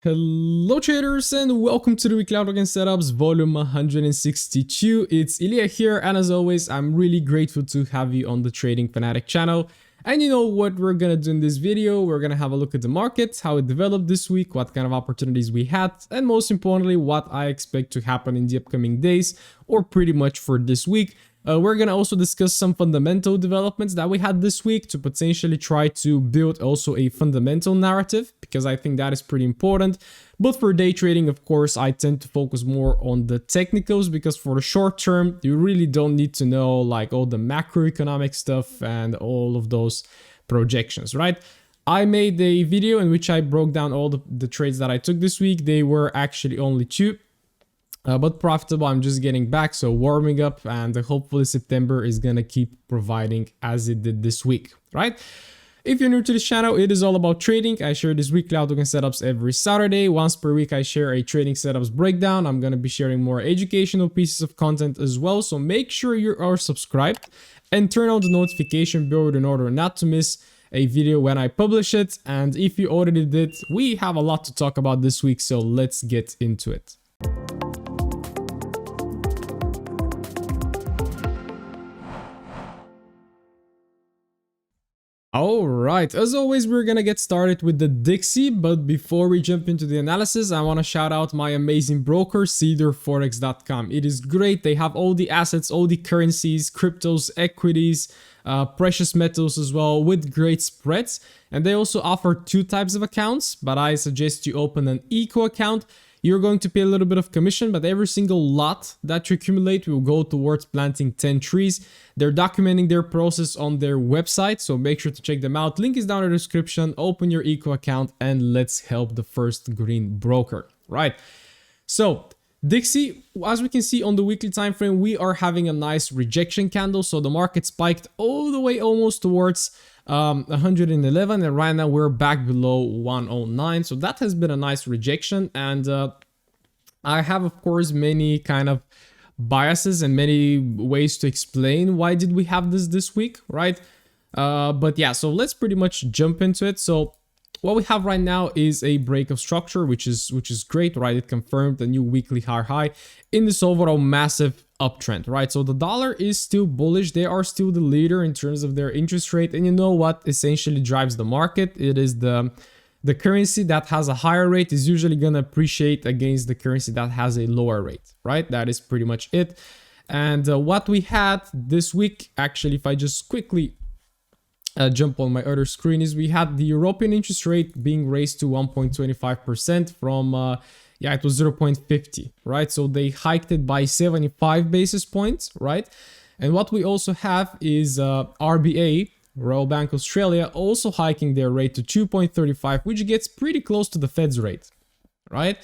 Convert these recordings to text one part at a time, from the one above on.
Hello traders and welcome to the weekly outlook and setups volume 162. It's Iliya here, and as always I'm really grateful to have you on the Trading Fanatic channel. And you know what we're gonna do in this video? We're gonna have a look at the market, how it developed this week, what kind of opportunities we had, and most importantly what I expect to happen in the upcoming days, or pretty much for this week. We're gonna also discuss some fundamental developments that we had this week to potentially try to build also a fundamental narrative, because I think that is pretty important. But for day trading, of course, I tend to focus more on the technicals, because for the short term, you really don't need to know like all the macroeconomic stuff and all of those projections, right? I made a video in which I broke down all the trades that I took this week. They were actually only two. But profitable. I'm just getting back, so warming up, and hopefully September is gonna keep providing as it did this week, right? If you're new to this channel, it is all about trading. I share these weekly outlook and setups every Saturday. Once per week I share a trading setups breakdown. I'm gonna be sharing more educational pieces of content as well, so make sure you are subscribed and turn on the notification bell in order not to miss a video when I publish it. And if you already did, we have a lot to talk about this week, so let's get into it. Alright, as always we're gonna get started with the Dixie, but before we jump into the analysis, I want to shout out my amazing broker, Forex.com. It is great. They have all the assets, all the currencies, cryptos, equities, precious metals as well, with great spreads. And they also offer two types of accounts, but I suggest you open an eco account. You're going to pay a little bit of commission, but every single lot that you accumulate will go towards planting 10 trees. They're documenting their process on their website, so make sure to check them out. Link is down in the description. Open your eco account and let's help the first green broker, right? So Dixie, as we can see on the weekly time frame, we are having a nice rejection candle. So the market spiked all the way almost towards 111, and right now we're back below 109. So that has been a nice rejection, and I have of course many kind of biases and many ways to explain why did we have this week, right? But yeah, so let's pretty much jump into it. So what we have right now is a break of structure, which is great, right? It confirmed a new weekly high in this overall massive uptrend, right? So the dollar is still bullish. They are still the leader in terms of their interest rate, and you know what essentially drives the market? It is the currency that has a higher rate is usually going to appreciate against the currency that has a lower rate, right? That is pretty much it. And what we had this week, actually, if I just quickly jump on my other screen, is we had the European interest rate being raised to 1.25% from yeah, it was 0.50, right? So they hiked it by 75 basis points, right? And what we also have is RBA, Royal Bank of Australia, also hiking their rate to 2.35, which gets pretty close to the Fed's rate, right?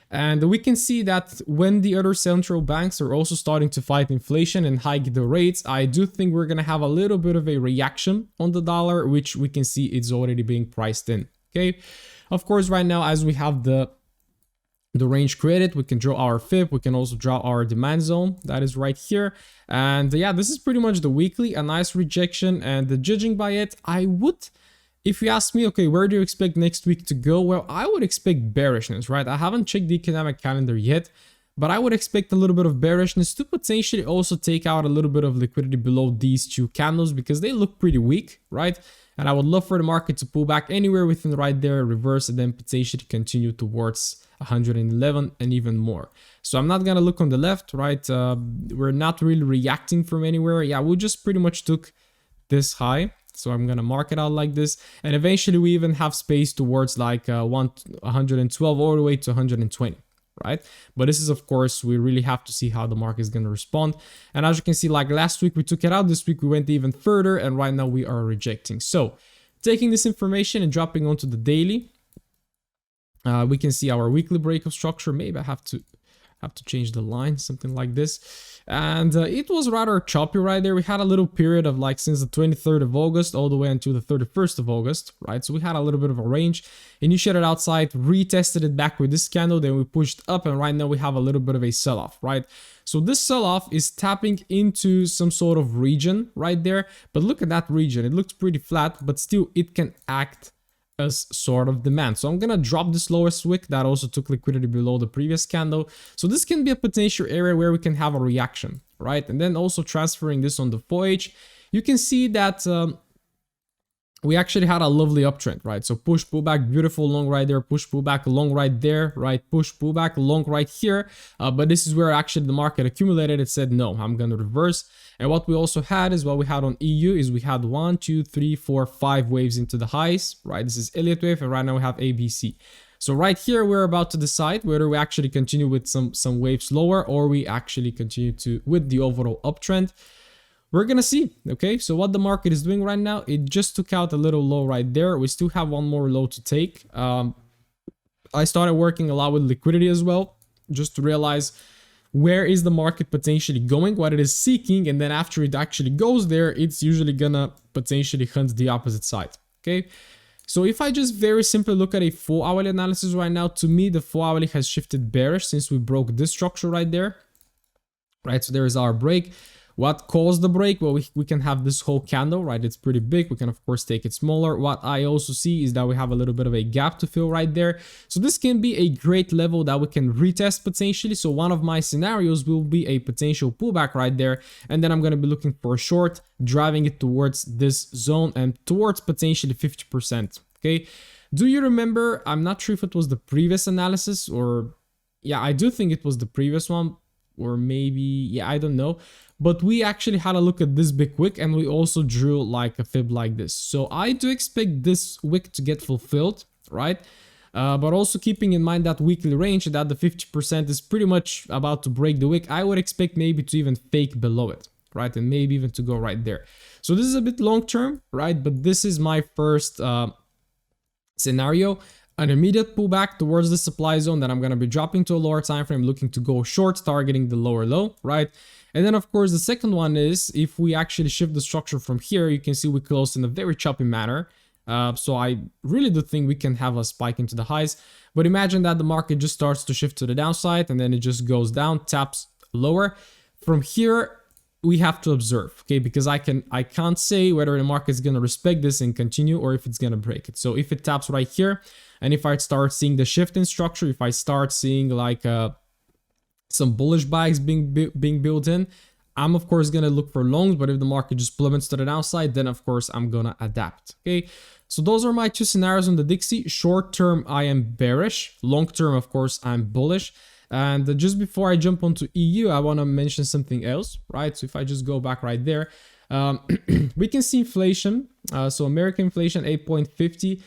And we can see that when the other central banks are also starting to fight inflation and hike the rates, I do think we're going to have a little bit of a reaction on the dollar, which we can see it's already being priced in, okay? Of course, right now, as we have the range created, we can draw our fib, we can also draw our demand zone, that is right here. And yeah, this is pretty much the weekly, a nice rejection. And judging by it, I would, if you ask me, okay, where do you expect next week to go? Well, I would expect bearishness, right? I haven't checked the economic calendar yet, but I would expect a little bit of bearishness to potentially also take out a little bit of liquidity below these two candles, because they look pretty weak, right? And I would love for the market to pull back anywhere within right there, reverse, and then potentially continue towards 111 and even more. So I'm not gonna look on the left, right? We're not really reacting from anywhere. Yeah, we just pretty much took this high. So I'm gonna mark it out like this, and eventually we even have space towards like 112 all the way to 120, right? But this is, of course, we really have to see how the market is gonna respond. And as you can see, like last week we took it out, this week we went even further, and right now we are rejecting. So taking this information and dropping onto the daily, we can see our weekly break of structure. Maybe I have to change the line, something like this. And it was rather choppy right there. We had a little period of like since the 23rd of August all the way until the 31st of August, right? So we had a little bit of a range, initiated outside, retested it back with this candle, then we pushed up, and right now we have a little bit of a sell-off, right? So this sell-off is tapping into some sort of region right there, but look at that region. It looks pretty flat, but still it can act as sort of demand. So I'm gonna drop this lowest wick that also took liquidity below the previous candle. So this can be a potential area where we can have a reaction, right? And then also transferring this on the 4H, you can see that we actually had a lovely uptrend, right? So push, pullback, beautiful long right there, push, pullback, long right there, right? Push, pullback, long right here. But this is where actually the market accumulated. It said, no, I'm going to reverse. And what we also had is what we had on EU is we had 1, 2, 3, 4, 5 waves into the highs, right? This is Iliya wave, and right now we have ABC. So right here, we're about to decide whether we actually continue with some waves lower or we actually continue to with the overall uptrend. We're gonna see, okay? So what the market is doing right now, it just took out a little low right there. We still have one more low to take. I started working a lot with liquidity as well, just to realize where is the market potentially going, what it is seeking, and then after it actually goes there, it's usually gonna potentially hunt the opposite side, okay? So if I just very simply look at a 4-hourly analysis right now, to me, the 4-hourly has shifted bearish since we broke this structure right there, right? So there is our break. What caused the break? Well, we can have this whole candle, right? It's pretty big. We can, of course, take it smaller. What I also see is that we have a little bit of a gap to fill right there. So this can be a great level that we can retest potentially. So one of my scenarios will be a potential pullback right there. And then I'm going to be looking for a short, driving it towards this zone and towards potentially 50%. Okay. Do you remember? I'm not sure if it was the previous analysis or yeah, I do think it was the previous one or maybe, yeah, I don't know. But we actually had a look at this big wick and we also drew like a fib like this. So I do expect this wick to get fulfilled, right? But also keeping in mind that weekly range that the 50% is pretty much about to break the wick. I would expect maybe to even fake below it, right? And maybe even to go right there. So this is a bit long term, right? But this is my first scenario. An immediate pullback towards the supply zone that I'm going to be dropping to a lower time frame, looking to go short, targeting the lower low, right? And then of course the second one is if we actually shift the structure from here, you can see we closed in a very choppy manner. So I really do think we can have a spike into the highs, but imagine that the market just starts to shift to the downside and then it just goes down, taps lower. From here, we have to observe, okay? Because I can't say whether the market is going to respect this and continue or if it's going to break it. So if it taps right here, and if I start seeing the shift in structure, if I start seeing like some bullish buys being built in, I'm of course going to look for longs. But if the market just plummets to the downside, then of course I'm going to adapt, okay? So those are my two scenarios on the Dixie. Short term, I am bearish. Long term, of course, I'm bullish. And just before I jump onto EU, I want to mention something else, right? So if I just go back right there, we can see inflation. So American inflation, 8.50.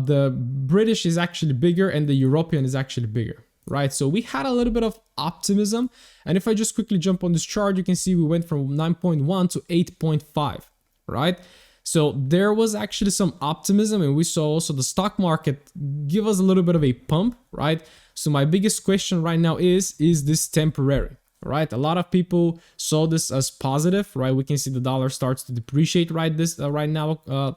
The British is actually bigger and the European is actually bigger, right? So we had a little bit of optimism. And if I just quickly jump on this chart, you can see we went from 9.1 to 8.5, right? So there was actually some optimism and we saw also the stock market give us a little bit of a pump, right? So my biggest question right now is this temporary, right? A lot of people saw this as positive, right? We can see the dollar starts to depreciate right now.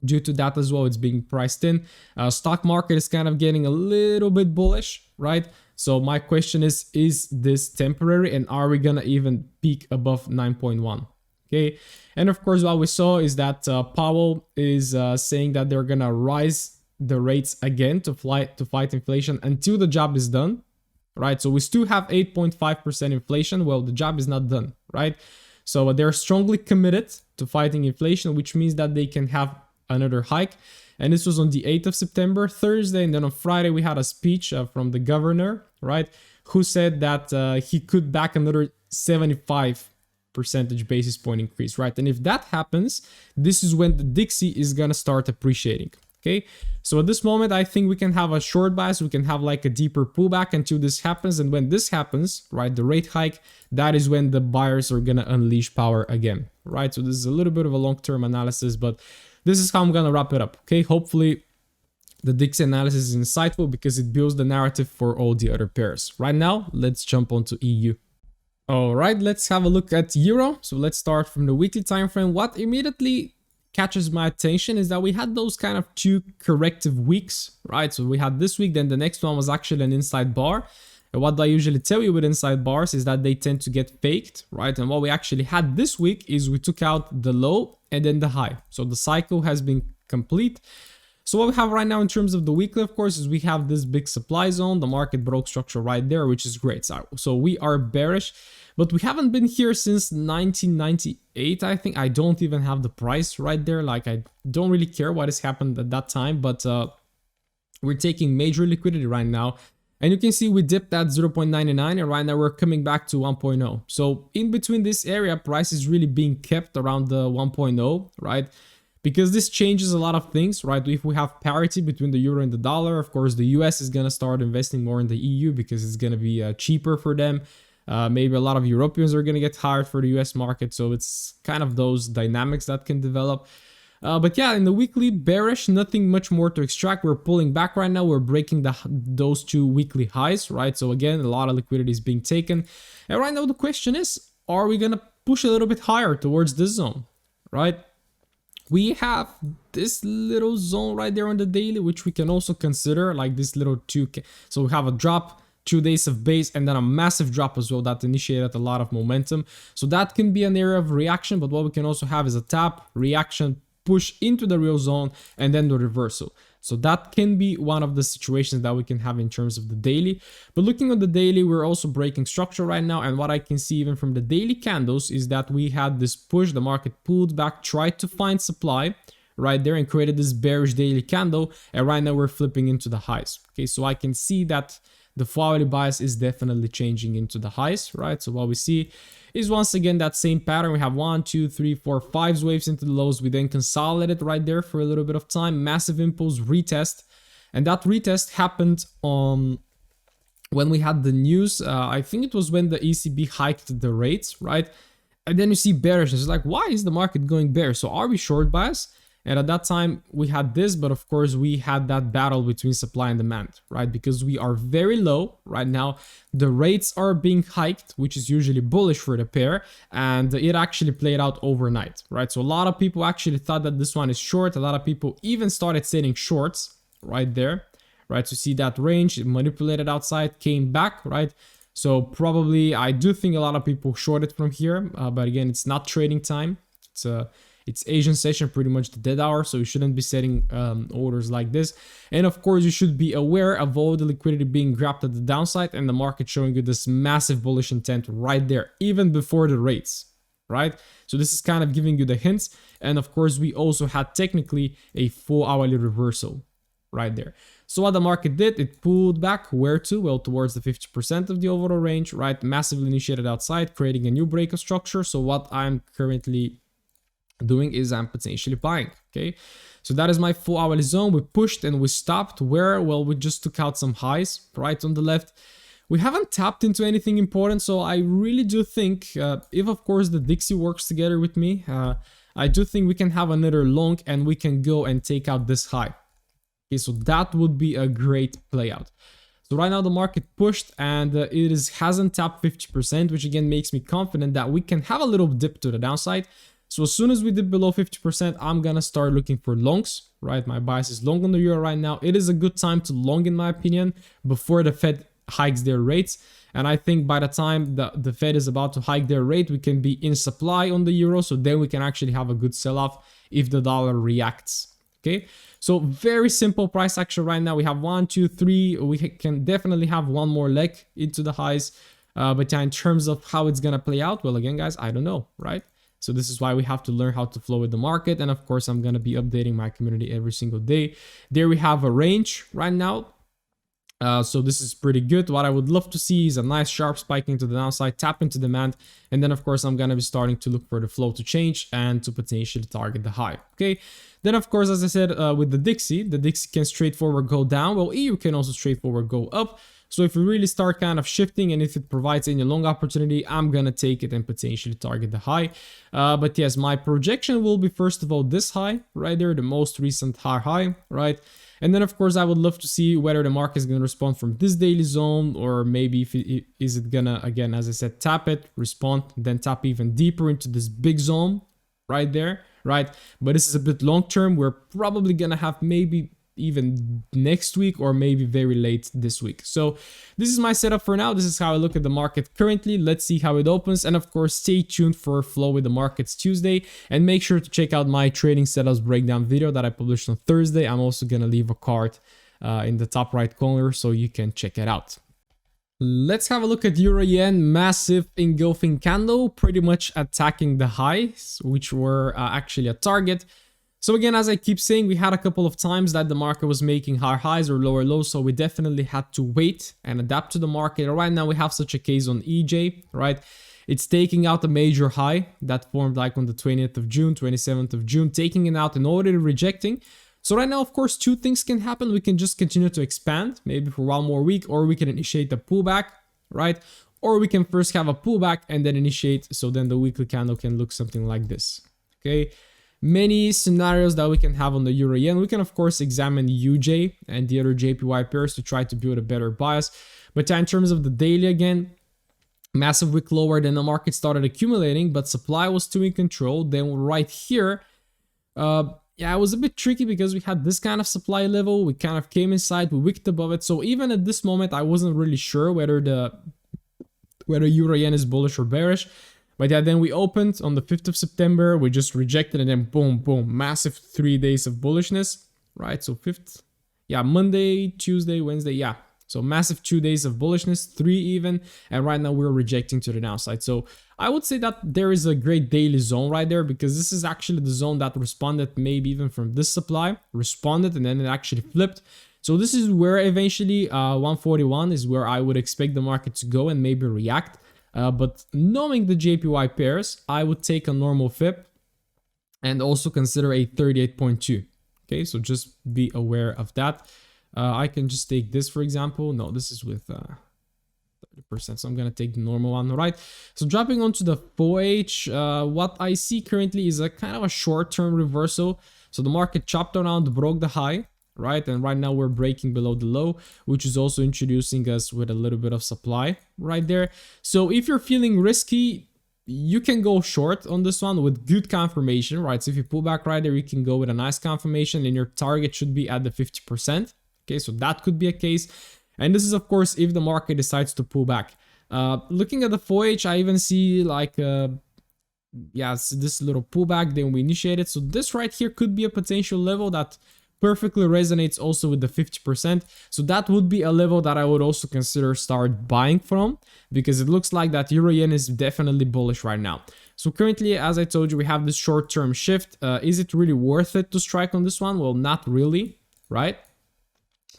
Due to that as well, it's being priced in. Stock market is kind of getting a little bit bullish, right? So my question is this temporary and are we gonna even peak above 9.1? Okay, and of course what we saw is that Powell is saying that they're gonna rise the rates again to fight inflation until the job is done, right? So we still have 8.5% inflation. Well, the job is not done, right? So they're strongly committed to fighting inflation, which means that they can have another hike. And this was on the 8th of September, Thursday. And then on Friday, we had a speech from the governor, right? Who said that he could back another 75 percentage basis point increase, right? And if that happens, this is when the Dixie is going to start appreciating. Okay, so at this moment, I think we can have a short bias. We can have like a deeper pullback until this happens. And when this happens, right, the rate hike, that is when the buyers are going to unleash power again, right? So this is a little bit of a long-term analysis, but this is how I'm going to wrap it up. Okay, hopefully the Dixie analysis is insightful because it builds the narrative for all the other pairs. Right now, let's jump onto EU. All right, let's have a look at Euro. So let's start from the weekly time frame. What immediately catches my attention is that we had those kind of two corrective weeks, right? So we had this week, then the next one was actually an inside bar. And what I usually tell you with inside bars is that they tend to get faked, right? And what we actually had this week is we took out the low and then the high. So the cycle has been complete. So what we have right now in terms of the weekly, of course, is we have this big supply zone. The market broke structure right there, which is great. So we are bearish, but we haven't been here since 1998, I think. I don't even have the price right there. Like, I don't really care what has happened at that time, but we're taking major liquidity right now. And you can see we dipped at 0.99 and right now we're coming back to 1.0. So in between this area, price is really being kept around the 1.0, right? Because this changes a lot of things, right? If we have parity between the euro and the dollar, of course, the US is going to start investing more in the EU because it's going to be cheaper for them. Maybe a lot of Europeans are going to get hired for the US market. So it's kind of those dynamics that can develop. But yeah, in the weekly, bearish, nothing much more to extract. We're pulling back right now. We're breaking those two weekly highs, right? So again, a lot of liquidity is being taken. And right now the question is, are we going to push a little bit higher towards this zone, right? We have this little zone right there on the daily, which we can also consider like this little 2K. So we have a drop, 2 days of base, and then a massive drop as well that initiated a lot of momentum. So that can be an area of reaction, but what we can also have is a tap, reaction, push into the real zone, and then the reversal. So that can be one of the situations that we can have in terms of the daily. But looking at the daily, we're also breaking structure right now. And what I can see even from the daily candles is that we had this push, the market pulled back, tried to find supply right there and created this bearish daily candle. And right now we're flipping into the highs. Okay, so I can see that the 4-hourly bias is definitely changing into the highs, right? So what we see is once again that same pattern. We have 1, 2, 3, 4, 5 waves into the lows. We then consolidate right there for a little bit of time, massive impulse retest, and that retest happened on when we had the news. I think it was when the ECB hiked the rates, right? And then you see bearishness. It's like, why is the market going bearish? So are we short bias? And at that time we had this, but of course we had that battle between supply and demand, right? Because we are very low right now. The rates are being hiked, which is usually bullish for the pair, and it actually played out overnight, right? So a lot of people actually thought that this one is short. A lot of people even started setting shorts right there, right? To see that range, it manipulated outside, came back, right? So probably I do think a lot of people shorted from here, but again, it's not trading time. It's Asian session, pretty much the dead hour, so you shouldn't be setting orders like this. And of course, you should be aware of all the liquidity being grabbed at the downside and the market showing you this massive bullish intent right there, even before the rates, right? So this is kind of giving you the hints. And of course, we also had technically a 4-hourly reversal right there. So what the market did, it pulled back where to? Well, towards the 50% of the overall range, right? Massively initiated outside, creating a new break of structure. So what I'm currently doing is I'm potentially buying. Okay, so that is my 4-hourly zone. We pushed and we stopped where? Well, we just took out some highs right on the left. We haven't tapped into anything important, so I really do think if of course the Dixie works together with me, I do think we can have another long and we can go and take out this high. Okay, so that would be a great play out. So right now the market pushed and hasn't tapped 50%, which again makes me confident that we can have a little dip to the downside. So as soon as we dip below 50%, I'm gonna start looking for longs, right? My bias is long on the euro right now. It is a good time to long, in my opinion, before the Fed hikes their rates. And I think by the time the Fed is about to hike their rate, we can be in supply on the euro. So then we can actually have a good sell-off if the dollar reacts. Okay, so very simple price action right now. We have 1, 2, 3. We can definitely have one more leg into the highs. But yeah, in terms of how it's gonna play out, well, again, guys, I don't know, right? So this is why we have to learn how to flow with the market. And of course, I'm going to be updating my community every single day. There we have a range right now. So this is pretty good. What I would love to see is a nice sharp spike into the downside, tap into demand. And then of course, I'm going to be starting to look for the flow to change and to potentially target the high. Okay. Then of course, as I said, with the Dixie can straightforward go down. Well, EU can also straightforward go up. So if we really start kind of shifting and if it provides any long opportunity, I'm going to take it and potentially target the high. But yes, my projection will be first of all this high right there, the most recent high, right? And then of course, I would love to see whether the market is going to respond from this daily zone or maybe is it going to, again, as I said, tap it, respond, then tap even deeper into this big zone right there, right? But this is a bit long term. We're probably going to have maybe even next week or maybe very late this week. So this is my setup for now. This is how I look at the market currently. Let's see how it opens, and of course stay tuned for Flow with the Markets Tuesday, and make sure to check out my trading setups breakdown video that I published on Thursday. I'm also gonna leave a card in the top right corner so you can check it out. Let's have a look at Euro Yen. Massive engulfing candle, pretty much attacking the highs, which were actually a target. So again, as I keep saying, we had a couple of times that the market was making higher highs or lower lows, so we definitely had to wait and adapt to the market. Right now we have such a case on EJ, right? It's taking out a major high that formed like on the 20th of June, 27th of June, taking it out and already rejecting. So right now, of course, two things can happen. We can just continue to expand, maybe for one more week, or we can initiate a pullback, right? Or we can first have a pullback and then initiate, so then the weekly candle can look something like this, okay? Many scenarios that we can have on the Euro Yen. We can, of course, examine UJ and the other JPY pairs to try to build a better bias. But in terms of the daily, again, massive wick lower, then the market started accumulating, but supply was still in control. Then right here, yeah, it was a bit tricky because we had this kind of supply level. We kind of came inside, we wicked above it. So even at this moment, I wasn't really sure whether Euro Yen is bullish or bearish. But yeah, then we opened on the 5th of September. We just rejected, and then boom, boom, massive 3 days of bullishness, right? So 5th, yeah, Monday, Tuesday, Wednesday, yeah. So massive 2 days of bullishness, 3 even, and right now we're rejecting to the downside. So I would say that there is a great daily zone right there, because this is actually the zone that responded maybe even from this supply, responded, and then it actually flipped. So this is where eventually 141 is where I would expect the market to go and maybe react. But knowing the JPY pairs, I would take a normal FIP and also consider a 38.2. Okay, so just be aware of that. I can just take this, for example. No, this is with 30%, so I'm gonna take the normal one. All right, so dropping onto the 4H, what I see currently is a kind of a short-term reversal. So the market chopped around, broke the high, right? And right now we're breaking below the low, which is also introducing us with a little bit of supply right there. So if you're feeling risky, you can go short on this one with good confirmation, right? So if you pull back right there, you can go with a nice confirmation, and your target should be at the 50%. Okay, so that could be a case. And this is, of course, if the market decides to pull back. Looking at the 4H, I even see like, yeah, this little pullback, then we initiate it. So this right here could be a potential level that perfectly resonates also with the 50%. So that would be a level that I would also consider start buying from, because it looks like that Euro Yen is definitely bullish right now. So currently, as I told you, we have this short-term shift. Is it really worth it to strike on this one? Well, not really, right?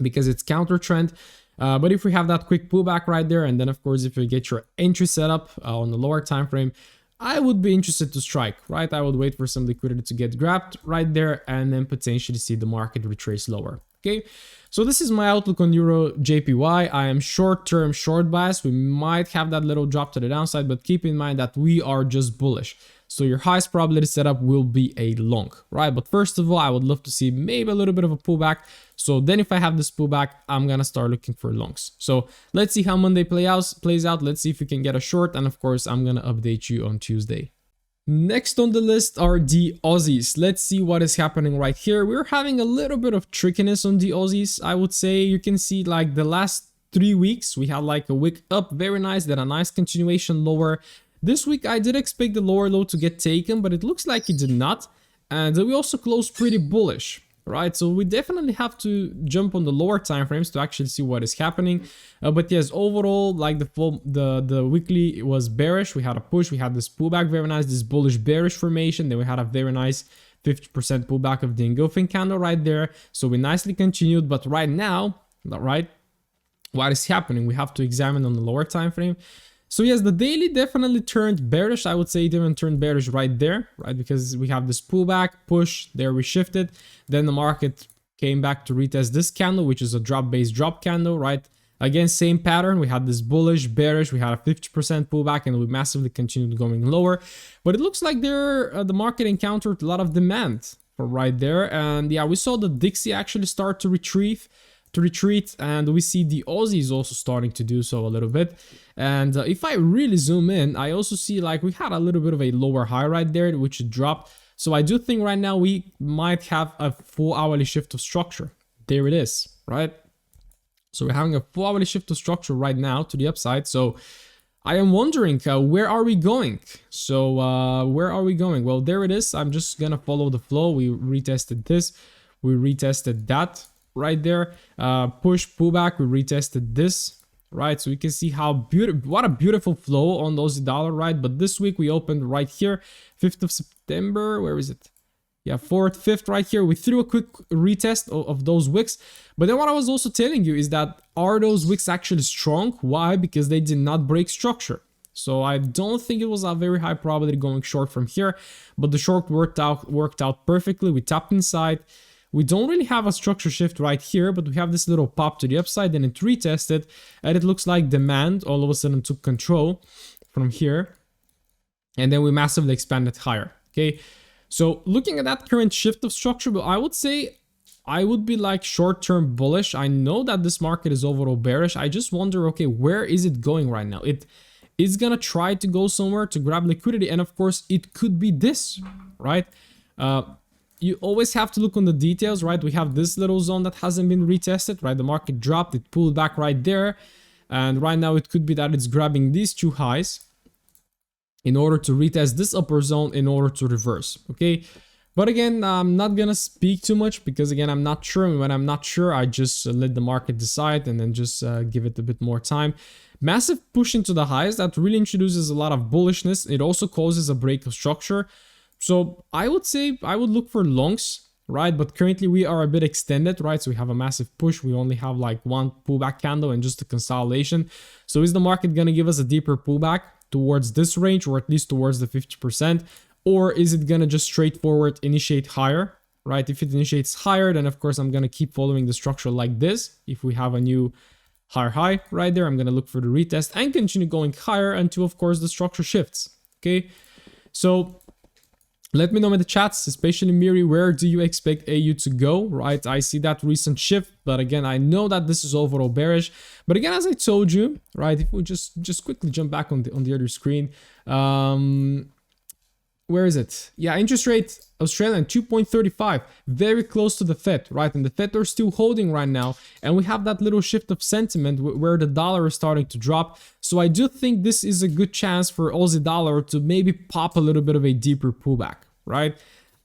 Because it's counter trend. But if we have that quick pullback right there, and then of course if you get your entry set up on the lower time frame, I would be interested to strike, right? I would wait for some liquidity to get grabbed right there, and then potentially see the market retrace lower. Okay, so this is my outlook on Euro JPY. I am short-term short bias. We might have that little drop to the downside, but keep in mind that we are just bullish. So your highest probability setup will be a long, right? But first of all, I would love to see maybe a little bit of a pullback. So then if I have this pullback, I'm going to start looking for longs. So let's see how Monday plays out. Let's see if we can get a short. And of course, I'm going to update you on Tuesday. Next on the list are the Aussies. Let's see what is happening right here. We're having a little bit of trickiness on the Aussies. I would say you can see like the last 3 weeks, we had like a wick up, very nice, then a nice continuation lower. This week, I did expect the lower low to get taken, but it looks like it did not. And we also closed pretty bullish, right? So we definitely have to jump on the lower time frames to actually see what is happening. But yes, overall, like the weekly was bearish. We had a push, we had this pullback, very nice, this bullish bearish formation. Then we had a very nice 50% pullback of the engulfing candle right there. So we nicely continued, but right now, right, what is happening? We have to examine on the lower time frame. So yes, the daily definitely turned bearish. I would say it even turned bearish right there, right? Because we have this pullback, push, there we shifted. Then the market came back to retest this candle, which is a drop-based drop candle, right? Again, same pattern. We had this bullish, bearish, we had a 50% pullback, and we massively continued going lower. But it looks like the market encountered a lot of demand for right there. And yeah, we saw the Dixie actually start to retreat, and we see the Aussies also starting to do so a little bit. And if I really zoom in, I also see like we had a little bit of a lower high right there, which dropped. So I do think right now we might have a full hourly shift of structure. there it is, right? So we're having a full hourly shift of structure right now to the upside. So I am wondering, where are we going? So where are we going? Well, there it is. I'm just gonna follow the flow. We retested this, we retested that right there. Push, pullback, we retested this, right? So we can see how beautiful, what a beautiful flow on those dollar, right? But this week we opened right here, 5th of September. Where is it? Yeah, 4th, 5th right here. We threw a quick retest of those wicks. But then what I was also telling you is that, are those wicks actually strong? Why? Because they did not break structure. So I don't think it was a very high probability going short from here. But the short worked out perfectly. We tapped inside. We don't really have a structure shift right here, but we have this little pop to the upside, and it retested. And it looks like demand all of a sudden took control from here. And then we massively expanded higher, okay? So looking at that current shift of structure, but I would say I would be like short-term bullish. I know that this market is overall bearish. I just wonder, okay, where is it going right now? It is gonna try to go somewhere to grab liquidity, and of course it could be this, right? You always have to look on the details, right? We have this little zone that hasn't been retested, right? The market dropped, it pulled back right there, and right now it could be that it's grabbing these two highs in order to retest this upper zone in order to reverse, okay? But again, I'm not gonna speak too much because again, I'm not sure, and when I'm not sure, I just let the market decide and then just give it a bit more time. Massive push into the highs, that really introduces a lot of bullishness. It also causes a break of structure. So I would say I would look for longs, right? But currently we are a bit extended, right? So we have a massive push. We only have like one pullback candle and just a consolidation. So is the market gonna give us a deeper pullback towards this range, or at least towards the 50%, or is it gonna just straightforward initiate higher, right? If it initiates higher, then of course I'm gonna keep following the structure like this. If we have a new higher high right there, I'm gonna look for the retest and continue going higher until of course the structure shifts, okay? So let me know in the chats, especially Miri, where do you expect AU to go, right? I see that recent shift, but again, I know that this is overall bearish. But again, as I told you, right, if we just quickly jump back on the other screen, where is it? Yeah, interest rate, Australian, 2.35, very close to the Fed, right? And the Fed are still holding right now. And we have that little shift of sentiment where the dollar is starting to drop. So I do think this is a good chance for Aussie dollar to maybe pop a little bit of a deeper pullback, right?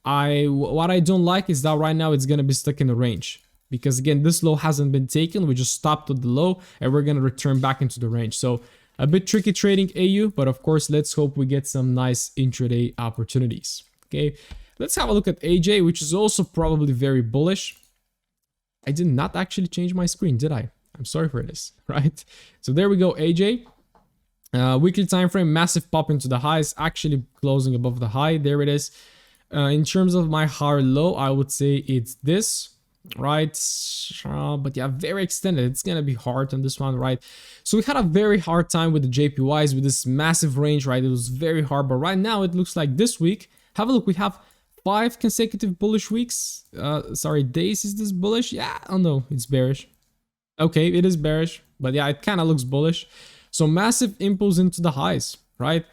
What I don't like is that right now it's going to be stuck in the range. Because again, this low hasn't been taken. We just stopped at the low and we're going to return back into the range. So a bit tricky trading AU, but of course, let's hope we get some nice intraday opportunities. Okay, let's have a look at AJ, which is also probably very bullish. I did not actually change my screen, did I? I'm sorry for this, right? So there we go, AJ. Weekly time frame, massive pop into the highs, actually closing above the high. There it is. In terms of my higher low, I would say it's this, right? But yeah, very extended. It's gonna be hard on this one, right? So we had a very hard time with the JPYs with this massive range, right? It was very hard, but right now it looks like this week, have a look, we have 5 consecutive bullish weeks. Sorry, days. Is this bullish? Yeah, oh no, it's bearish. Okay, it is bearish, but yeah, it kind of looks bullish. So massive impulse into the highs, right?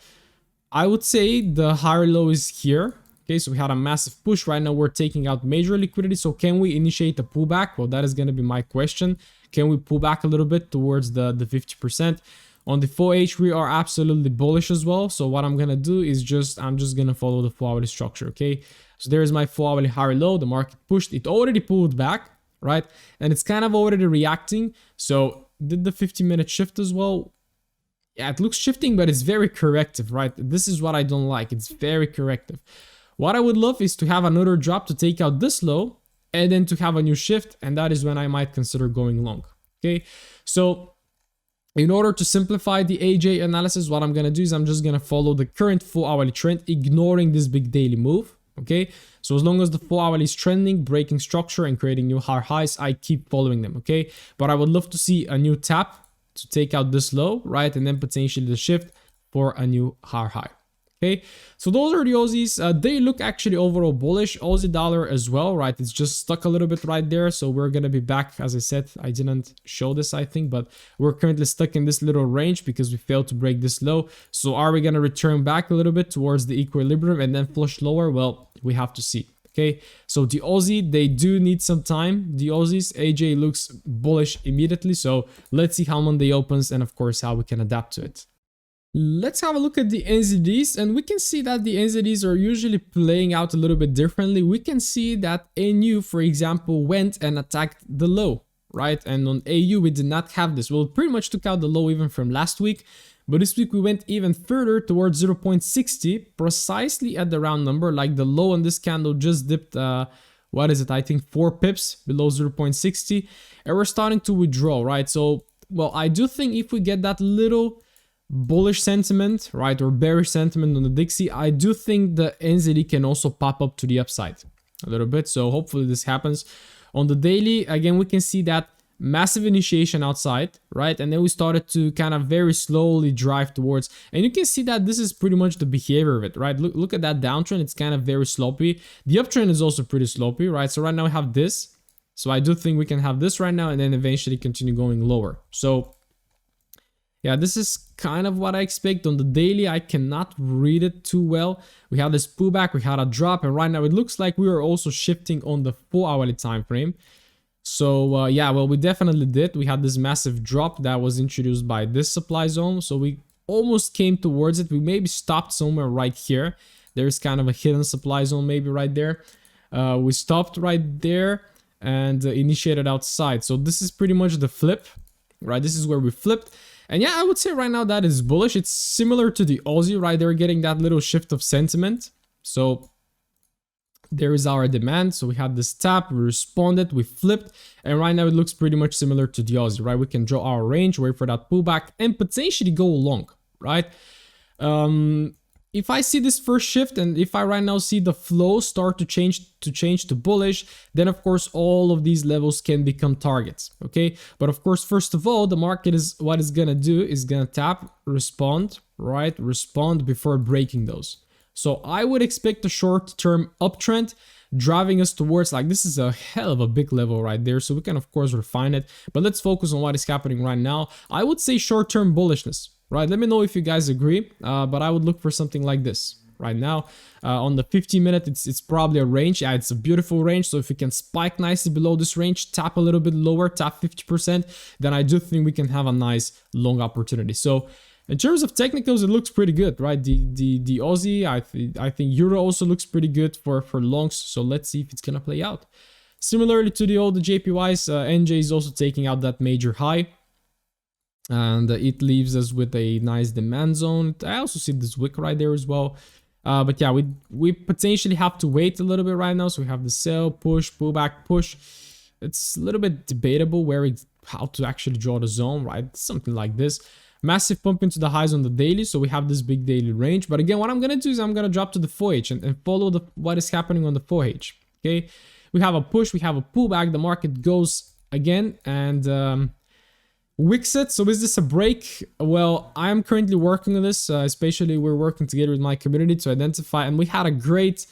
I would say the higher low is here. Okay, so we had a massive push. Right now we're taking out major liquidity. So can we initiate a pullback? Well, that is going to be my question. Can we pull back a little bit towards the 50%? On the 4H, we are absolutely bullish as well. So what I'm going to do is I'm just going to follow the 4-hourly structure, okay? So there's my 4-hourly higher low. The market pushed. It already pulled back, right? And it's kind of already reacting. So did the 50-minute shift as well? Yeah, it looks shifting, but it's very corrective, right? This is what I don't like. It's very corrective. What I would love is to have another drop to take out this low and then to have a new shift. And that is when I might consider going long. Okay. So in order to simplify the AJ analysis, what I'm going to do is I'm just going to follow the current 4-hourly trend, ignoring this big daily move. Okay. So as long as the 4-hourly is trending, breaking structure and creating new higher highs, I keep following them. Okay. But I would love to see a new tap to take out this low, right? And then potentially the shift for a new higher high. Okay, so those are the Aussies. They look actually overall bullish. Aussie dollar as well, right? It's just stuck a little bit right there. So we're going to be back. As I said, I didn't show this, I think, but we're currently stuck in this little range because we failed to break this low. So are we going to return back a little bit towards the equilibrium and then flush lower? Well, we have to see. Okay, so the Aussie, they do need some time. The Aussies, AJ looks bullish immediately. So let's see how Monday opens and of course how we can adapt to it. Let's have a look at the NZDs, and we can see that the NZDs are usually playing out a little bit differently. We can see that NU, for example, went and attacked the low, right? And on AU, we did not have this. Well, pretty much took out the low even from last week. But this week we went even further towards 0.60, precisely at the round number. Like the low on this candle just dipped, what is it? I think 4 pips below 0.60. And we're starting to withdraw, right? So, well, I do think if we get that little bullish sentiment, right, or bearish sentiment on the Dixie, I do think the NZD can also pop up to the upside a little bit. So hopefully this happens. On the daily, again, we can see that massive initiation outside, right? And then we started to kind of very slowly drive towards, and you can see that this is pretty much the behavior of it, right? Look at that downtrend. It's kind of very sloppy. The uptrend is also pretty sloppy, right? So right now we have this. So I do think we can have this right now and then eventually continue going lower. So yeah, this is kind of what I expect. On the daily, I cannot read it too well. We had this pullback, we had a drop, and right now it looks like we are also shifting on the 4-hourly time frame. So yeah, well, we definitely did. We had this massive drop that was introduced by this supply zone. So we almost came towards it. We maybe stopped somewhere right here. There's kind of a hidden supply zone maybe right there. We stopped right there and initiated outside. So this is pretty much the flip, right? This is where we flipped. And yeah, I would say right now that is bullish. It's similar to the Aussie, right? They're getting that little shift of sentiment. So there is our demand. So we had this tap, we responded, we flipped, and right now it looks pretty much similar to the Aussie, right? We can draw our range, wait for that pullback, and potentially go long, right? If I see this first shift, and if I right now see the flow start to change to bullish, then of course all of these levels can become targets, okay? But of course, first of all, the market is what it's gonna do is gonna tap, respond, right? Respond before breaking those. So I would expect a short-term uptrend driving us towards, like, this is a hell of a big level right there. So we can of course refine it, but let's focus on what is happening right now. I would say short-term bullishness, right? Let me know if you guys agree, but I would look for something like this right now. On the 15-minute, it's probably a range. Yeah, it's a beautiful range. So if we can spike nicely below this range, tap a little bit lower, tap 50%, then I do think we can have a nice long opportunity. So in terms of technicals, it looks pretty good, right? The Aussie, I think Euro also looks pretty good for longs. So let's see if it's gonna play out. Similarly to the old JPYs, NJ is also taking out that major high. And it leaves us with a nice demand zone. I also see this wick right there as well. But yeah, we potentially have to wait a little bit right now. So we have the sell, push, pullback, push. It's a little bit debatable how to actually draw the zone, right? Something like this. Massive pump into the highs on the daily. So we have this big daily range. But again, what I'm going to do is I'm going to drop to the 4H and follow what is happening on the 4H. Okay. We have a push. We have a pullback. The market goes again and wicks it. So is this a break? Well, I'm currently working on this, especially we're working together with my community to identify, and we had a great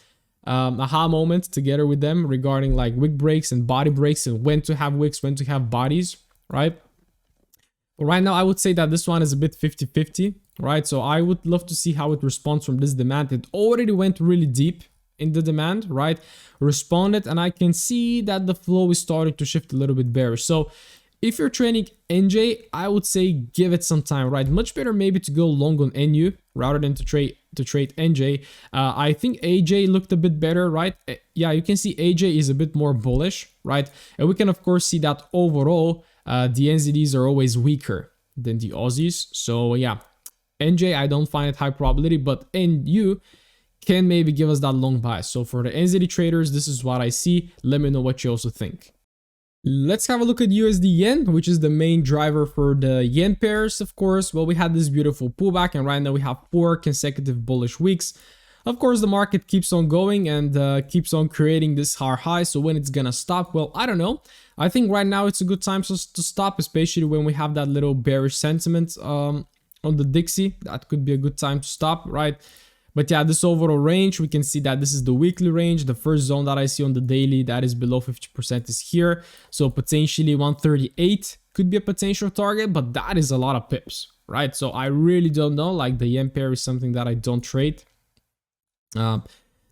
aha moment together with them regarding like wick breaks and body breaks and when to have wicks, when to have bodies, right? Right now, I would say that this one is a bit 50-50, right? So I would love to see how it responds from this demand. It already went really deep in the demand, right? Responded, and I can see that the flow is starting to shift a little bit bearish. So if you're trading NJ, I would say give it some time, right? Much better maybe to go long on NU rather than to trade NJ. I think AJ looked a bit better, right? Yeah, you can see AJ is a bit more bullish, right? And we can of course see that overall the NZDs are always weaker than the Aussies. So yeah, NJ, I don't find it high probability, but NU can maybe give us that long bias. So for the NZD traders, this is what I see. Let me know what you also think. Let's have a look at USD Yen, which is the main driver for the Yen pairs, of course. Well, we had this beautiful pullback, and right now we have 4 consecutive bullish weeks. Of course, the market keeps on going and keeps on creating this high. So when it's gonna stop, well, I don't know. I think right now it's a good time to stop, especially when we have that little bearish sentiment on the Dixie. That could be a good time to stop, right? But yeah, this overall range, we can see that this is the weekly range. The first zone that I see on the daily that is below 50% is here. So potentially 138 could be a potential target, but that is a lot of pips, right? So I really don't know. Like the Yen pair is something that I don't trade.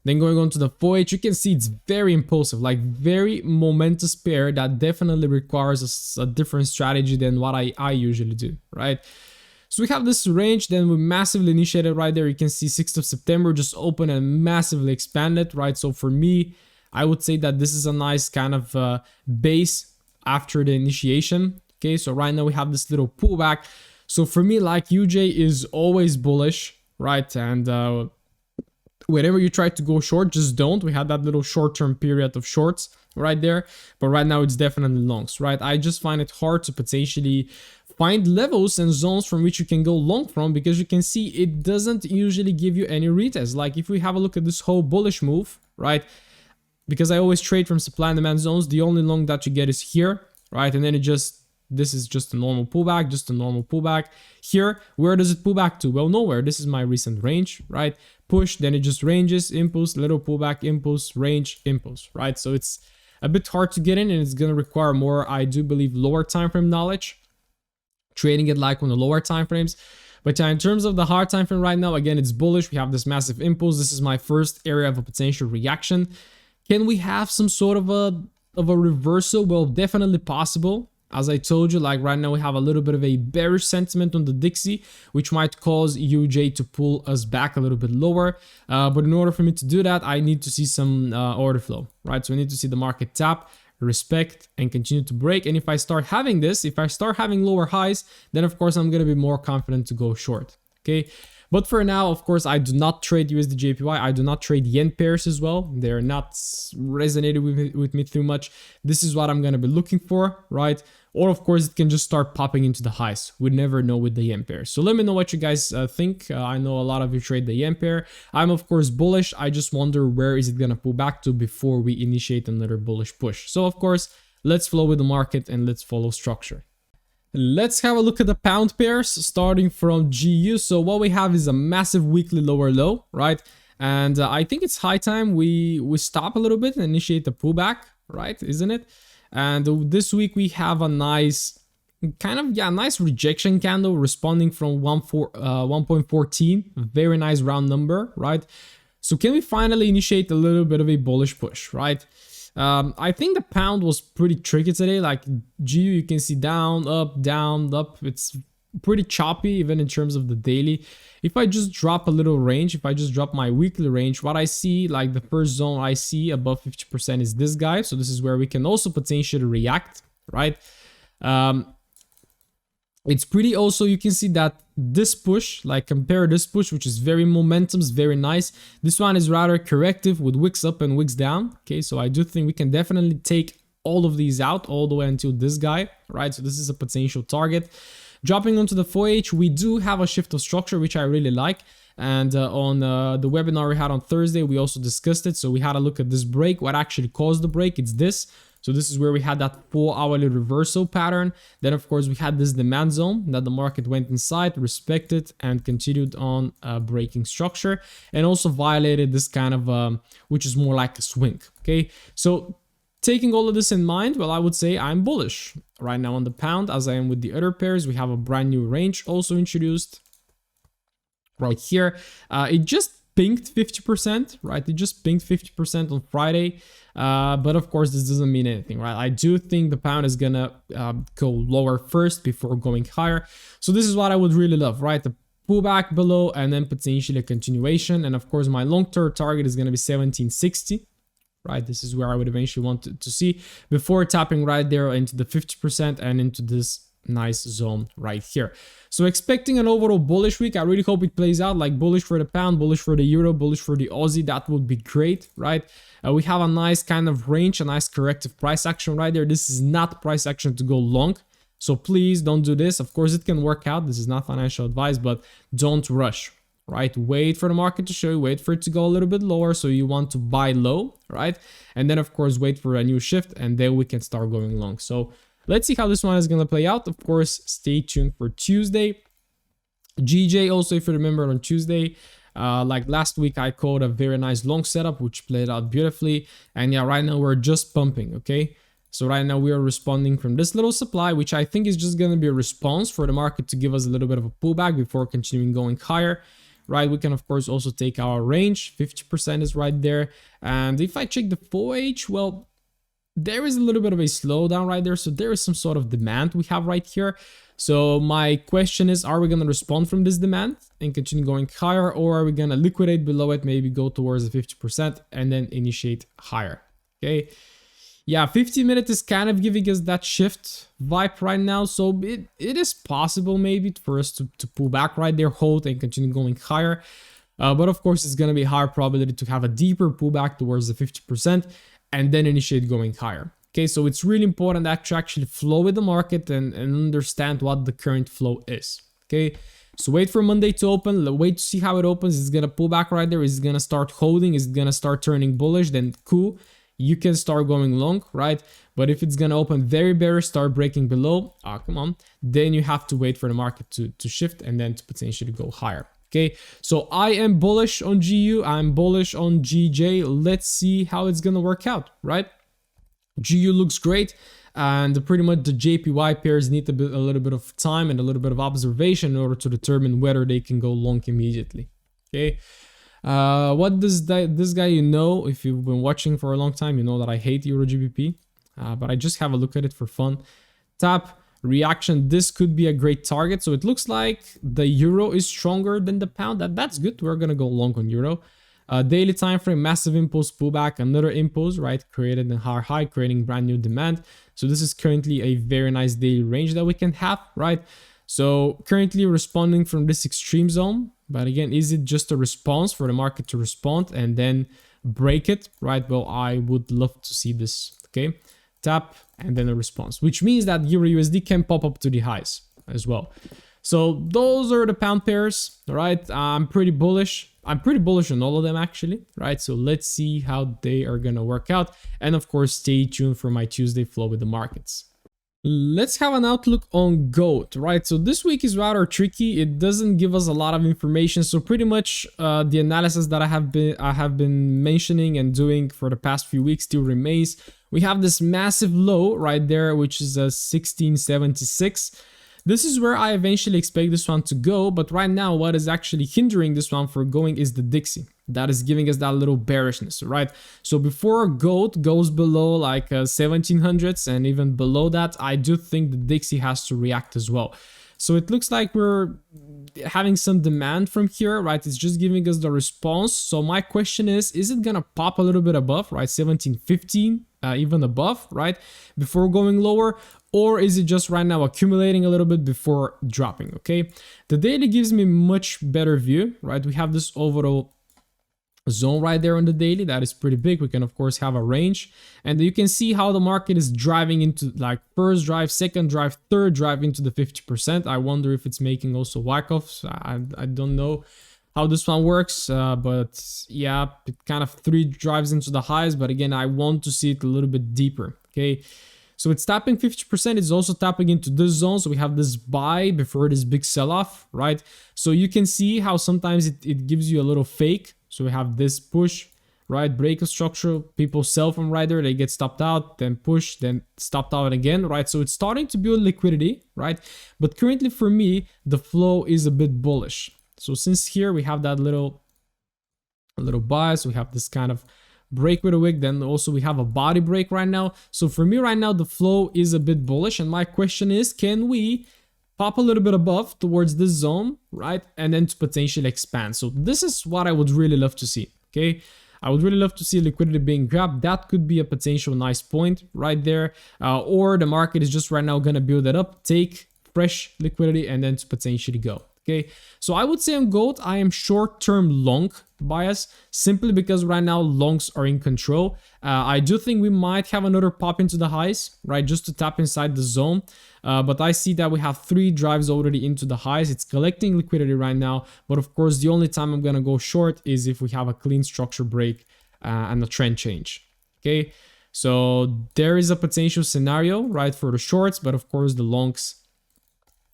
Then going on to the 4H, you can see it's very impulsive, like very momentous pair that definitely requires a different strategy than what I usually do, right? So we have this range, then we massively initiated right there. You can see 6th of September just open and massively expanded, right? So for me, I would say that this is a nice kind of base after the initiation. Okay, so right now we have this little pullback. So for me, like UJ is always bullish, right? And whenever you try to go short, just don't. We had that little short-term period of shorts right there, but right now it's definitely longs, right? I just find it hard to potentially find levels and zones from which you can go long from, because you can see it doesn't usually give you any retest. Like if we have a look at this whole bullish move, right? Because I always trade from supply and demand zones, the only long that you get is here, right? And then this is just a normal pullback, just a normal pullback. Here, where does it pull back to? Well, nowhere. This is my recent range, right? Push, then it just ranges, impulse, little pullback, impulse, range, impulse, right? So it's a bit hard to get in, and it's going to require more, I do believe, lower time frame knowledge, trading it like on the lower time frames. But yeah, in terms of the hard time frame right now, again, it's bullish. We have this massive impulse. This is my first area of a potential reaction. Can we have some sort of a reversal? Well, definitely possible. As I told you, like right now we have a little bit of a bearish sentiment on the Dixie, which might cause UJ to pull us back a little bit lower. But in order for me to do that, I need to see some order flow, right? So I need to see the market tap, respect, and continue to break. And if I start having this, if I start having lower highs, then of course I'm going to be more confident to go short, okay? But for now, of course, I do not trade USD/JPY. I do not trade yen pairs as well. They're not resonating with me too much. This is what I'm going to be looking for, right? Or of course, it can just start popping into the highs. We never know with the yen pair. So let me know what you guys think. I know a lot of you trade the yen pair. I'm of course bullish. I just wonder where is it going to pull back to before we initiate another bullish push. So of course, let's flow with the market and let's follow structure. Let's have a look at the pound pairs starting from GU. So what we have is a massive weekly lower low, right? And I think it's high time we stop a little bit and initiate the pullback, right? Isn't it? And this week we have a nice nice rejection candle responding from 1.14, very nice round number, right? So can we finally initiate a little bit of a bullish push, right? I think the pound was pretty tricky today. Like GU, you can see down, up, it's pretty choppy even in terms of the daily. If I just drop a little range, if I just drop my weekly range, what I see, like the first zone I see above 50% is this guy. So this is where we can also potentially react, right? It's pretty also, you can see that this push, like compare this push, which is very momentum, is very nice. This one is rather corrective with wicks up and wicks down. Okay, so I do think we can definitely take all of these out all the way until this guy, right? So this is a potential target. Dropping onto the 4H, we do have a shift of structure, which I really like. And on the webinar we had on Thursday, we also discussed it. So we had a look at this break. What actually caused the break? It's this. So this is where we had that 4-hourly reversal pattern. Then, of course, we had this demand zone that the market went inside, respected, and continued on breaking structure. And also violated this kind of, which is more like a swing. Okay, so taking all of this in mind, well, I would say I'm bullish right now on the pound as I am with the other pairs. We have a brand new range also introduced right here. It just pinked 50%, right? It just pinked 50% on Friday. But of course, this doesn't mean anything, right? I do think the pound is gonna go lower first before going higher. So this is what I would really love, right? The pullback below and then potentially a continuation. And of course, my long-term target is gonna be 1760. Right, this is where I would eventually want to see before tapping right there into the 50% and into this nice zone right here. So expecting an overall bullish week. I really hope it plays out like bullish for the pound, bullish for the euro, bullish for the Aussie. That would be great, right? We have a nice kind of range, a nice corrective price action right there. This is not price action to go long. So please don't do this. Of course, it can work out. This is not financial advice, but don't rush. Right, wait for the market to show you, wait for it to go a little bit lower, so you want to buy low, right? And then of course wait for a new shift, and then we can start going long. So let's see how this one is going to play out. Of course, stay tuned for Tuesday. GJ also, if you remember, on Tuesday, like last week, I called a very nice long setup which played out beautifully. And yeah, right now we're just pumping. Okay, so right now we are responding from this little supply, which I think is just going to be a response for the market to give us a little bit of a pullback before continuing going higher. right? We can of course also take our range. 50% is right there. And if I check the 4H, well, there is a little bit of a slowdown right there. So there is some sort of demand we have right here. So my question is, are we going to respond from this demand and continue going higher, or are we going to liquidate below it, maybe go towards the 50% and then initiate higher? Okay. Yeah, 15-minute is kind of giving us that shift vibe right now. So it is possible maybe for us to pull back right there, hold and continue going higher. But of course, it's going to be higher probability to have a deeper pullback towards the 50% and then initiate going higher. Okay, so it's really important that you actually flow with the market and understand what the current flow is. Okay, so wait for Monday to open, wait to see how it opens. It's gonna pull back right there. It's gonna start holding, it's gonna start turning bullish, then cool, you can start going long, right? But if it's gonna open very bearish, start breaking below, come on, then you have to wait for the market to shift and then to potentially go higher. Okay, so I am bullish on GU, I'm bullish on GJ. Let's see how it's gonna work out, right? GU looks great, and pretty much the JPY pairs need a little bit of time and a little bit of observation in order to determine whether they can go long immediately. Okay, what does this guy, you know, if you've been watching for a long time, you know that I hate Euro GBP, but I just have a look at it for fun. Tap reaction, this could be a great target. So it looks like the euro is stronger than the pound. That's good. We're gonna go long on euro. Daily time frame, massive impulse pullback, another impulse, right? Created a higher high, creating brand new demand. So this is currently a very nice daily range that we can have, right? So currently responding from this extreme zone, but again, is it just a response for the market to respond and then break it, right? Well, I would love to see this. Okay, tap and then a response, which means that Euro USD can pop up to the highs as well. So those are the pound pairs, right? I'm pretty bullish. I'm pretty bullish on all of them actually, right? So let's see how they are gonna work out. And of course, stay tuned for my Tuesday flow with the markets. Let's have an outlook on gold, right? So this week is rather tricky. It doesn't give us a lot of information. So pretty much the analysis that I have been mentioning and doing for the past few weeks still remains. We have this massive low right there, which is a 1676. This is where I eventually expect this one to go, but right now what is actually hindering this one for going is the Dixie. That is giving us that little bearishness, right? So before gold goes below like 1700s and even below that, I do think the Dixie has to react as well. So it looks like we're having some demand from here, right? It's just giving us the response. So my question is it gonna pop a little bit above, right? 1715, even above, right? Before going lower, or is it just right now accumulating a little bit before dropping, okay? The daily gives me much better view, right? We have this overall zone right there on the daily that is pretty big. We can of course have a range, and you can see how the market is driving into like first drive, second drive, third drive into the 50%. I wonder if it's making also whack-offs. I don't know how this one works, but yeah, it kind of 3 drives into the highs, but again, I want to see it a little bit deeper. Okay, so it's tapping 50%. It's also tapping into this zone. So we have this buy before this big sell-off, right? So you can see how sometimes it gives you a little fake. So we have this push, right? Break of structure, people sell from right there, they get stopped out, then push, then stopped out again, right? So it's starting to build liquidity, right? But currently for me, the flow is a bit bullish. So since here we have that little bias, we have this kind of break with a wick, then also we have a body break right now. So for me right now, the flow is a bit bullish, and my question is, can we pop a little bit above towards this zone, right? And then to potentially expand. So this is what I would really love to see, okay? I would really love to see liquidity being grabbed. That could be a potential nice point right there. Or the market is just right now gonna build it up, take fresh liquidity, and then to potentially go. Okay, so I would say on gold, I am short-term long bias simply because right now longs are in control. I do think we might have another pop into the highs, right, just to tap inside the zone. But I see that we have 3 drives already into the highs. It's collecting liquidity right now. But of course, the only time I'm going to go short is if we have a clean structure break and a trend change. Okay, so there is a potential scenario, right, for the shorts, but of course the longs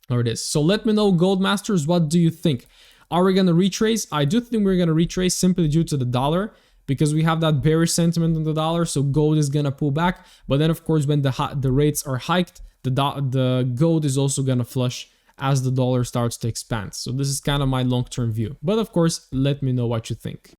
are this. So let me know, gold masters, what do you think? Are we going to retrace? I do think we're going to retrace simply due to the dollar, because we have that bearish sentiment on the dollar. So gold is going to pull back. But then of course, when the rates are hiked, the gold is also going to flush as the dollar starts to expand. So this is kind of my long-term view. But of course, let me know what you think.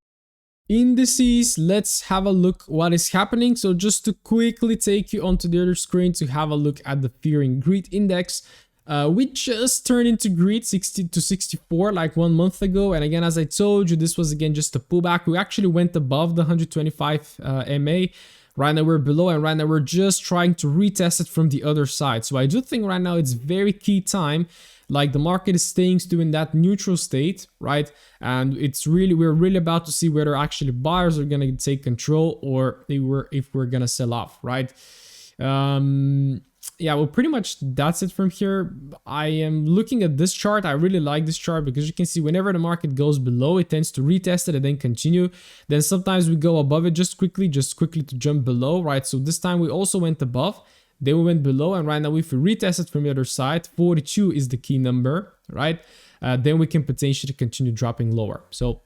Indices, let's have a look what is happening. So just to quickly take you onto the other screen to have a look at the Fear and Greed Index. We just turned into greed 60 to 64 like 1 month ago, and again, as I told you, this was again just a pullback. We actually went above the 125 MA. Right now we're below, and right now we're just trying to retest it from the other side. So I do think right now it's very key time. Like the market is staying still in that neutral state, right? And we're really about to see whether actually buyers are gonna take control or if we're gonna sell off, right? Yeah, well, pretty much that's it from here. I am looking at this chart. I really like this chart because you can see whenever the market goes below, it tends to retest it and then continue. Then sometimes we go above it just quickly to jump below, right? So this time we also went above. Then we went below, and right now if we retest it from the other side, 42 is the key number, right? Then we can potentially continue dropping lower. So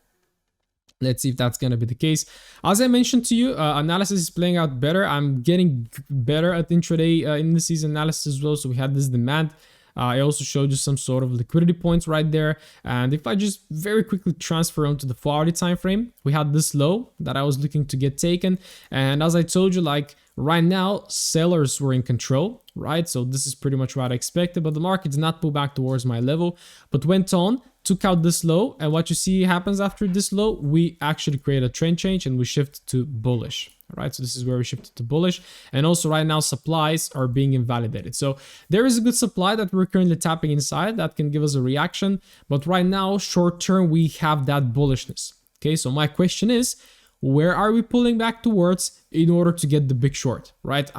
let's see if that's going to be the case. As I mentioned to you, analysis is playing out better. I'm getting better at intraday indices analysis as well. So we had this demand. I also showed you some sort of liquidity points right there. And if I just very quickly transfer onto the 4-hourly time frame, we had this low that I was looking to get taken. And as I told you, like right now, sellers were in control, right? So this is pretty much what I expected, but the market did not pull back towards my level, but went on, took out this low. And what you see happens after this low, we actually create a trend change and we shift to bullish. All right, so this is where we shifted to bullish. And also right now supplies are being invalidated. So there is a good supply that we're currently tapping inside that can give us a reaction. But right now, short term, we have that bullishness. Okay, so my question is, where are we pulling back towards in order to get the big short, right?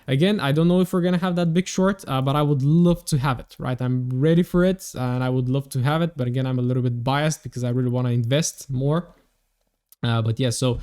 Again, I don't know if we're going to have that big short, but I would love to have it, right? I'm ready for it and I would love to have it. But again, I'm a little bit biased because I really want to invest more. But yeah, so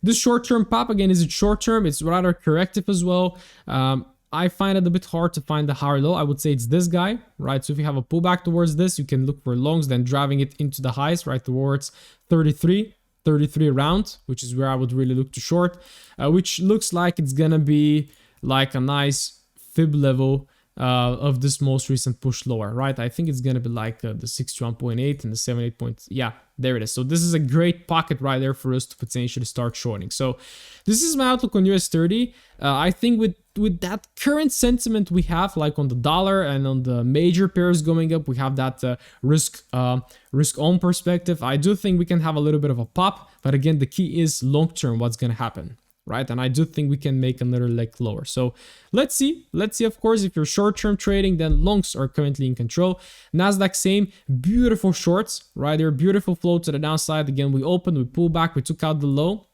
this short-term pop, again, is it short-term? It's rather corrective as well. I find it a bit hard to find the higher low. I would say it's this guy, right? So if you have a pullback towards this, you can look for longs, then driving it into the highs, right, towards 33 around, which is where I would really look to short, which looks like it's gonna be like a nice fib level of this most recent push lower, right? I think it's gonna be like the 61.8 and the 78 point. Yeah, there it is. So this is a great pocket right there for us to potentially start shorting. So this is my outlook on US30. I think with that current sentiment we have, like on the dollar and on the major pairs going up, we have that risk on perspective. I do think we can have a little bit of a pop, but again, the key is long term what's gonna happen, right? And I do think we can make another leg lower. So let's see, of course. If you're short-term trading, then longs are currently in control. Nasdaq, same, beautiful shorts, right? They're beautiful flow to the downside. Again, we opened, we pulled back, we took out the low.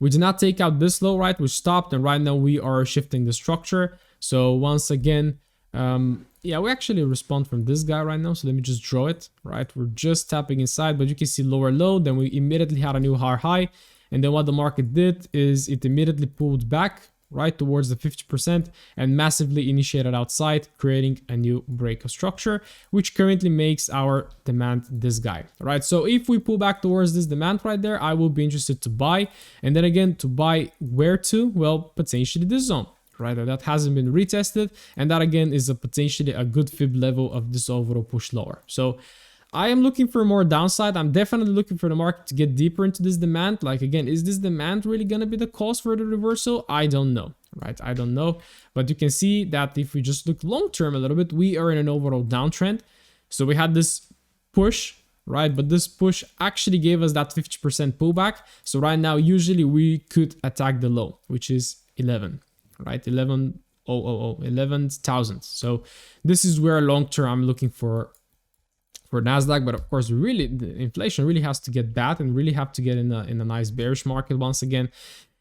We did not take out this low, right? We stopped, and right now we are shifting the structure. So once again, yeah, we actually respond from this guy right now. So let me just draw it, right? We're just tapping inside, but you can see lower low. Then we immediately had a new higher high. And then what the market did is it immediately pulled back right towards the 50% and massively initiated outside, creating a new break of structure, which currently makes our demand this guy, right? So if we pull back towards this demand right there, I will be interested to buy. And then again, to buy where to? Well, potentially this zone, right? That hasn't been retested. And that again is potentially a good fib level of this overall push lower. So I am looking for more downside. I'm definitely looking for the market to get deeper into this demand. Like again, is this demand really going to be the cause for the reversal? I don't know, right? I don't know. But you can see that if we just look long term a little bit, we are in an overall downtrend. So we had this push, right? But this push actually gave us that 50% pullback. So right now, usually we could attack the low, which is 11, right? 11,000. So this is where long term I'm looking for Nasdaq. But of course, really, the inflation really has to get bad and really have to get in a nice bearish market once again.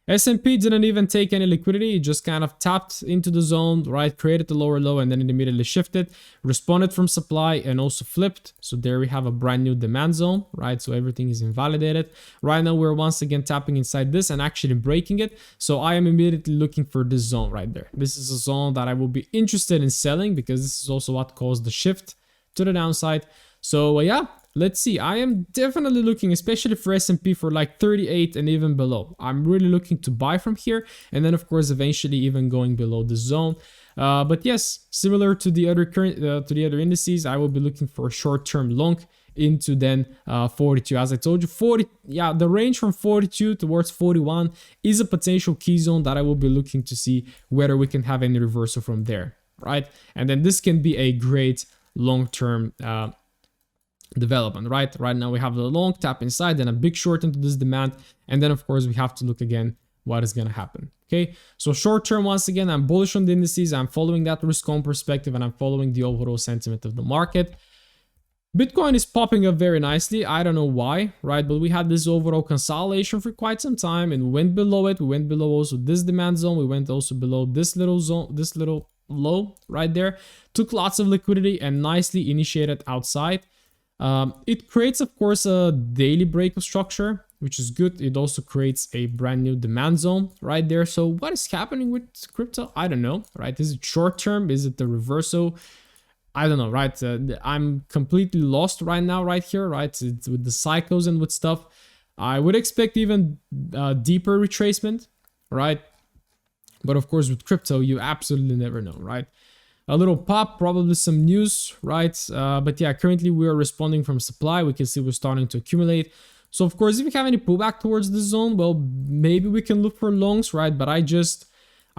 S&P didn't even take any liquidity. It just kind of tapped into the zone, right? Created the lower low and then it immediately shifted, responded from supply and also flipped. So there we have a brand new demand zone, right? So everything is invalidated. Right now, we're once again tapping inside this and actually breaking it. So I am immediately looking for this zone right there. This is a zone that I will be interested in selling because this is also what caused the shift to the downside. So yeah, let's see. I am definitely looking, especially for S&P, for like 38 and even below. I'm really looking to buy from here. And then of course, eventually even going below the zone. But yes, similar to the other indices, I will be looking for a short-term long into then 42. As I told you, 40, yeah, the range from 42 towards 41 is a potential key zone that I will be looking to see whether we can have any reversal from there, right? And then this can be a great long-term development, right? Right now we have the long tap inside, then a big short into this demand, and then of course we have to look again what is going to happen. Okay, so short term, once again, I'm bullish on the indices. I'm following that risk on perspective, and I'm following the overall sentiment of the market. Bitcoin is popping up very nicely. I don't know why, right? But we had this overall consolidation for quite some time and went below it. We went below also this demand zone. We went also below this little zone, this little low right there. Took lots of liquidity and nicely initiated outside. It creates, of course, a daily break of structure, which is good. It also creates a brand new demand zone right there. So what is happening with crypto? I don't know, right? Is it short term? Is it the reversal? I don't know, right? I'm completely lost right now, right here, right? It's with the cycles and with stuff. I would expect even deeper retracement, right? But of course, with crypto, you absolutely never know, right? A little pop, probably some news, right? But yeah, currently we are responding from supply. We can see we're starting to accumulate. So of course, if we have any pullback towards this zone, well, maybe we can look for longs, right? But I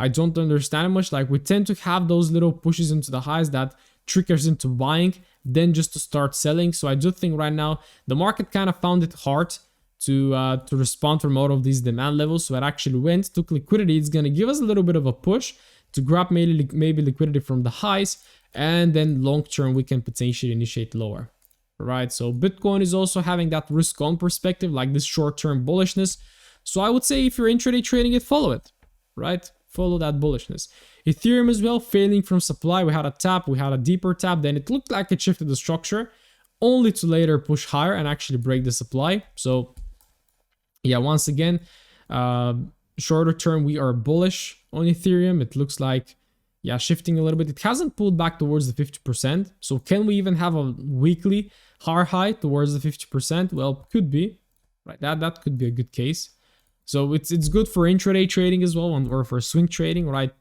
don't understand much. Like, we tend to have those little pushes into the highs that triggers into buying, then just to start selling. So I do think right now the market kind of found it hard to respond from all of these demand levels. So it actually went, took liquidity. It's going to give us a little bit of a push to grab maybe liquidity from the highs, and then long term we can potentially initiate lower, right? So Bitcoin is also having that risk on perspective, like this short term bullishness. So I would say if you're intraday trading it, follow it, right? Follow that bullishness. Ethereum as well, failing from supply. We had a tap, we had a deeper tap, then it looked like it shifted the structure, only to later push higher and actually break the supply. So yeah, once again, shorter term, we are bullish on Ethereum. It looks like, yeah, shifting a little bit. It hasn't pulled back towards the 50%. So can we even have a weekly high towards the 50%? Well, could be, right? That could be a good case. So it's good for intraday trading as well, or for swing trading, right?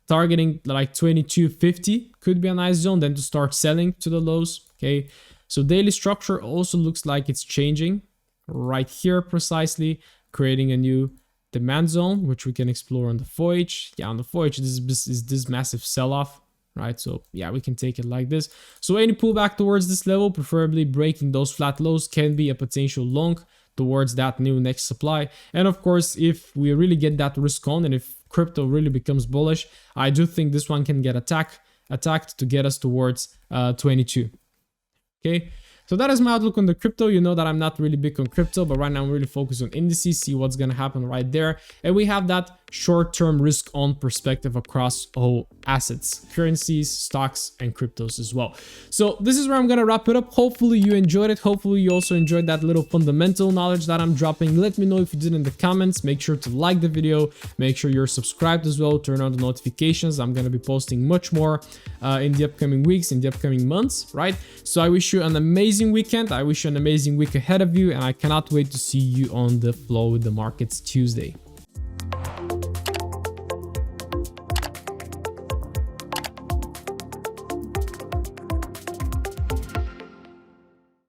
Targeting like 2250 could be a nice zone, then to start selling to the lows. Okay, so daily structure also looks like it's changing right here precisely, creating a new demand zone, which we can explore on the FOIH. Yeah, on the FOIH, this is this massive sell-off, right? So yeah, we can take it like this. So any pullback towards this level, preferably breaking those flat lows, can be a potential long towards that new next supply. And of course, if we really get that risk on, and if crypto really becomes bullish, I do think this one can get attacked to get us towards 22. Okay, so that is my outlook on the crypto. You know that I'm not really big on crypto, but right now I'm really focused on indices, see what's going to happen right there. And we have that short-term risk on perspective across all assets, currencies, stocks, and cryptos as well. So this is where I'm going to wrap it up. Hopefully you enjoyed it. Hopefully you also enjoyed that little fundamental knowledge that I'm dropping. Let me know if you did in the comments. Make sure to like the video. Make sure you're subscribed as well. Turn on the notifications. I'm going to be posting much more in the upcoming weeks, in the upcoming months, right? So I wish you an amazing weekend. I wish you an amazing week ahead of you, and I cannot wait to see you on the Flow with the Markets Tuesday.